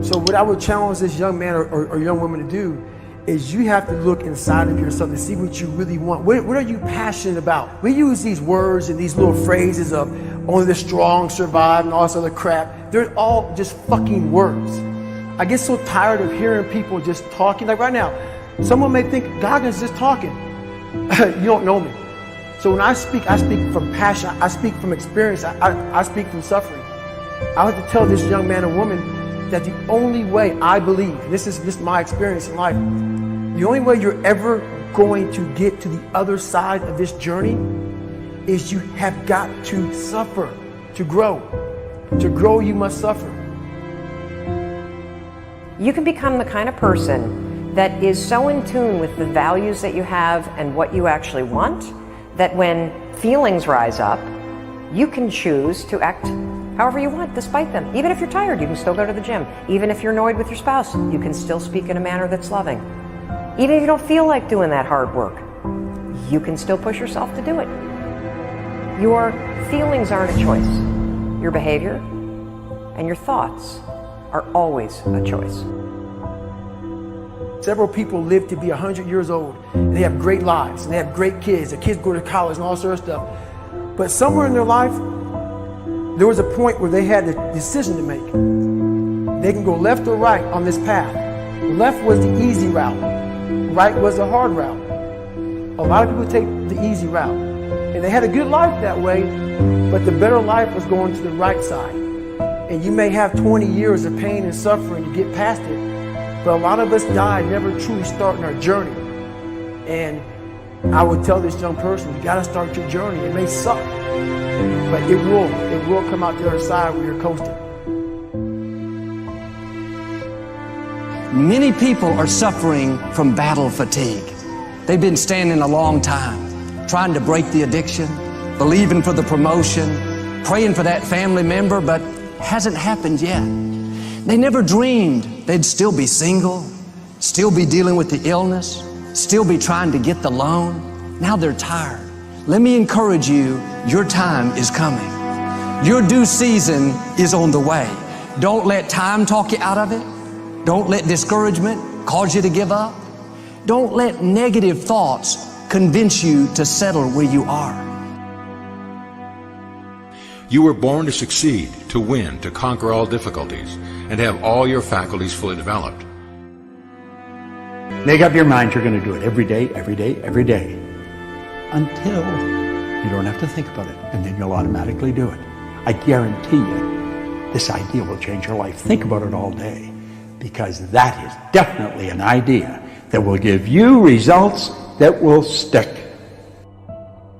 So what I would challenge this young man or young woman to do is you have to look inside of yourself to see what you really want. What are you passionate about? We use these words and these little phrases of only the strong survive and all this other crap. They're all just fucking words. I get so tired of hearing people just talking. Like right now, someone may think Goggins just talking. You don't know me. So when I speak from passion. I speak from experience. I speak from suffering. I have to tell this young man or woman that the only way I believe, and this is my experience in life, the only way you're ever going to get to the other side of this journey is you have got to suffer to grow. To grow, you must suffer. You can become the kind of person that is so in tune with the values that you have and what you actually want, that when feelings rise up, you can choose to act however you want despite them. Even if you're tired, you can still go to the gym. Even if you're annoyed with your spouse, you can still speak in a manner that's loving. Even if you don't feel like doing that hard work, you can still push yourself to do it. Your feelings aren't a choice. Your behavior and your thoughts are always a choice. Several people live to be 100 years old, and they have great lives, and they have great kids. Their kids go to college and all sorts of stuff. But somewhere in their life, there was a point where they had a decision to make. They can go left or right on this path. Left was the easy route. Right was the hard route. A lot of people take the easy route. And they had a good life that way, but the better life was going to the right side. And you may have 20 years of pain and suffering to get past it, but a lot of us die never truly starting our journey. And I would tell this young person, you gotta start your journey. It may suck, but it will come out the other side where you're coasting. Many people are suffering from battle fatigue. They've been standing a long time, trying to break the addiction, believing for the promotion, praying for that family member, but hasn't happened yet. They never dreamed they'd still be single, still be dealing with the illness, still be trying to get the loan. Now they're tired. Let me encourage you, your time is coming. Your due season is on the way. Don't let time talk you out of it. Don't let discouragement cause you to give up. Don't let negative thoughts convince you to settle where you are. You were born to succeed, to win, to conquer all difficulties, and have all your faculties fully developed. Make up your mind you're going to do it every day, every day, every day, until you don't have to think about it, and then you'll automatically do it. I guarantee you, this idea will change your life. Think about it all day, because that is definitely an idea that will give you results that will stick.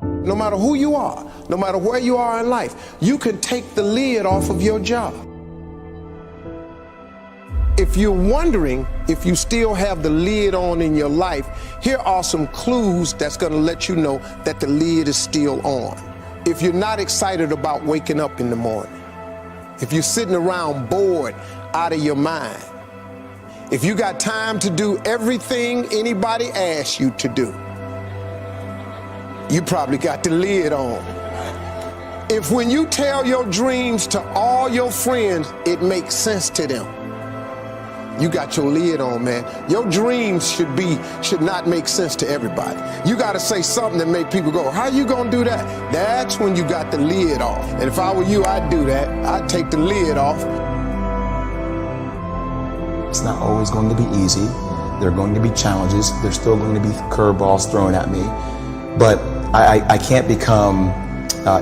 No matter who you are, no matter where you are in life, you can take the lid off of your job. If you're wondering if you still have the lid on in your life, here are some clues that's going to let you know that the lid is still on. If you're not excited about waking up in the morning, if you're sitting around bored out of your mind, if you got time to do everything anybody asks you to do, you probably got the lid on. If when you tell your dreams to all your friends, it makes sense to them, you got your lid on, man. Your dreams should not make sense to everybody. You got to say something that make people go, how you gonna do that? That's when you got the lid off. And if I were you, I'd do that. I'd take the lid off. It's not always going to be easy. There are going to be challenges. There's still going to be curveballs thrown at me. But I can't become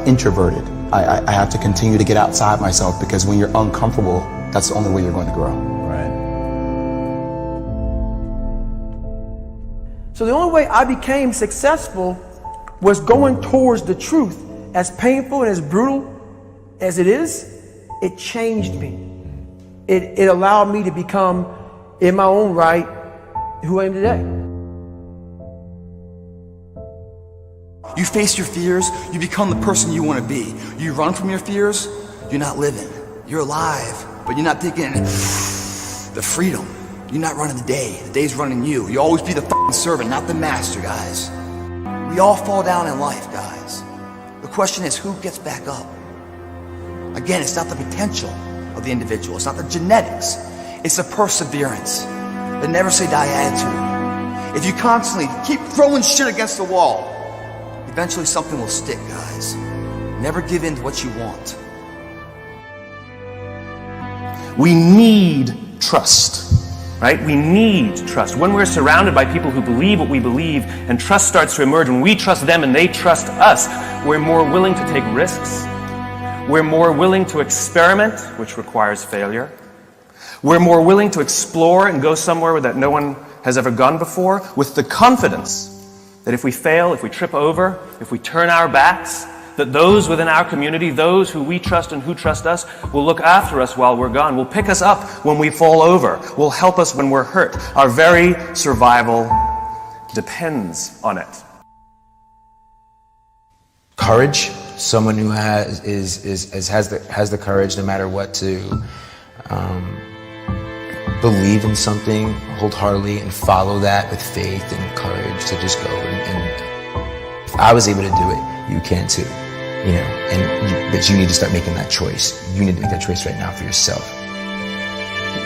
introverted. I have to continue to get outside myself, because when you're uncomfortable, that's the only way you're going to grow. Right. So the only way I became successful was going towards the truth. As painful and as brutal as it is, it changed me. It allowed me to become, in my own right, who I am today. You face your fears, you become the person you want to be. You run from your fears, you're not living. You're alive, but you're not thinking the freedom. You're not running the day's running you. You always be the fucking servant, not the master, guys. We all fall down in life, guys. The question is, who gets back up? Again, it's not the potential of the individual. It's not the genetics. It's a perseverance, the never say die attitude. If you constantly keep throwing shit against the wall, eventually something will stick, guys. Never give in to what you want. We need trust, right? We need trust. When we're surrounded by people who believe what we believe and trust starts to emerge, when we trust them and they trust us, we're more willing to take risks. We're more willing to experiment, which requires failure. We're more willing to explore and go somewhere that no one has ever gone before, with the confidence that if we fail, if we trip over, if we turn our backs, that those within our community, those who we trust and who trust us, will look after us while we're gone, will pick us up when we fall over, will help us when we're hurt. Our very survival depends on it. Courage, someone who has the courage no matter what to believe in something wholeheartedly and follow that with faith and courage to just go. And if I was able to do it, you can too. You know, but you need to start making that choice. You need to make that choice right now for yourself.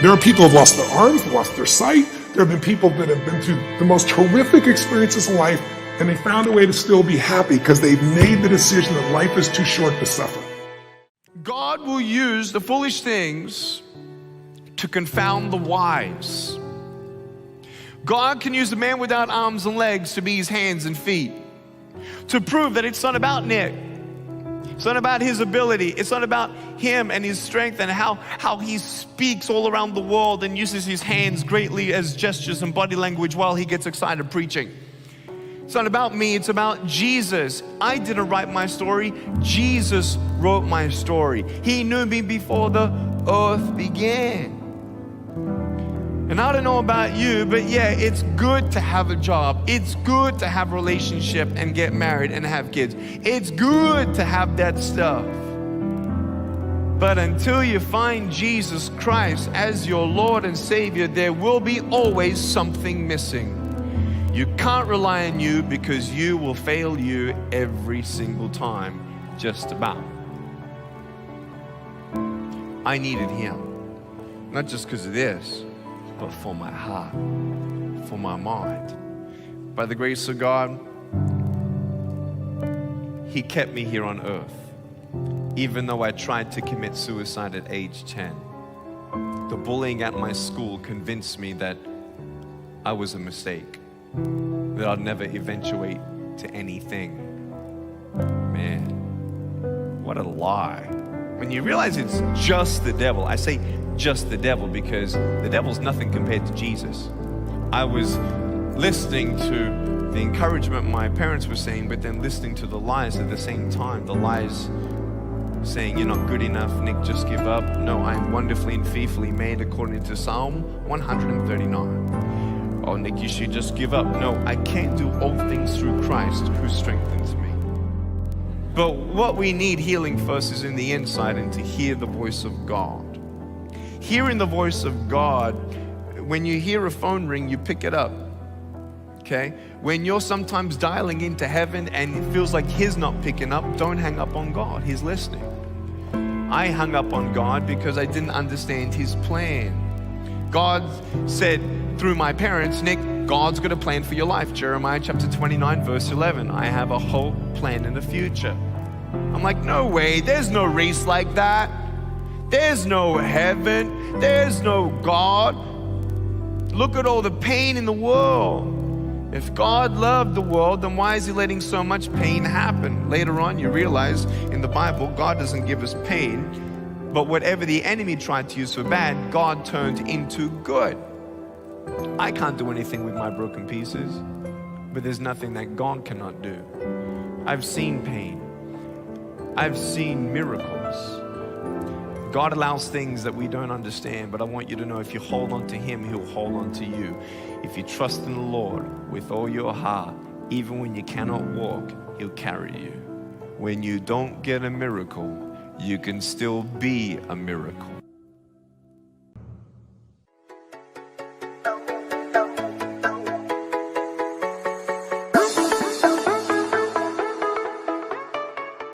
There are people who have lost their arms, lost their sight. There have been people that have been through the most horrific experiences in life, and they found a way to still be happy because they've made the decision that life is too short to suffer. God will use the foolish things to confound the wise. God can use a man without arms and legs to be his hands and feet, to prove that it's not about Nick. It's not about his ability. It's not about him and his strength and how he speaks all around the world and uses his hands greatly as gestures and body language while he gets excited preaching. It's not about me, it's about Jesus. I didn't write my story. Jesus wrote my story. He knew me before the earth began. And I don't know about you, but yeah, it's good to have a job. It's good to have a relationship and get married and have kids. It's good to have that stuff. But until you find Jesus Christ as your Lord and Savior, there will be always something missing. You can't rely on you because you will fail you every single time, just about. I needed Him, not just because of this, but for my heart, for my mind. By the grace of God, He kept me here on earth, even though I tried to commit suicide at age 10. The bullying at my school convinced me that I was a mistake, that I'd never eventuate to anything. Man, what a lie. When you realize it's just the devil, I say just the devil because the devil's nothing compared to Jesus. I was listening to the encouragement my parents were saying, but then listening to the lies at the same time. The lies saying, you're not good enough, Nick, just give up. No, I'm wonderfully and fearfully made according to Psalm 139. Oh, Nick, you should just give up. No, I can't do all things through Christ who strengthens me. But what we need healing first is in the inside, and to hear the voice of God. Hearing the voice of God, when you hear a phone ring, you pick it up, okay? When you're sometimes dialing into heaven and it feels like He's not picking up, don't hang up on God, He's listening. I hung up on God because I didn't understand His plan. God said through my parents, Nick, God's got a plan for your life. Jeremiah chapter 29, verse 11. I have a hope, plan, in the future. I'm like, no way, there's no race like that. There's no heaven. There's no God. Look at all the pain in the world. If God loved the world, then why is He letting so much pain happen? Later on, you realize in the Bible, God doesn't give us pain, but whatever the enemy tried to use for bad, God turned into good. I can't do anything with my broken pieces, but there's nothing that God cannot do. I've seen pain. I've seen miracles. God allows things that we don't understand, but I want you to know if you hold on to Him, He'll hold on to you. If you trust in the Lord with all your heart, even when you cannot walk, He'll carry you. When you don't get a miracle, you can still be a miracle.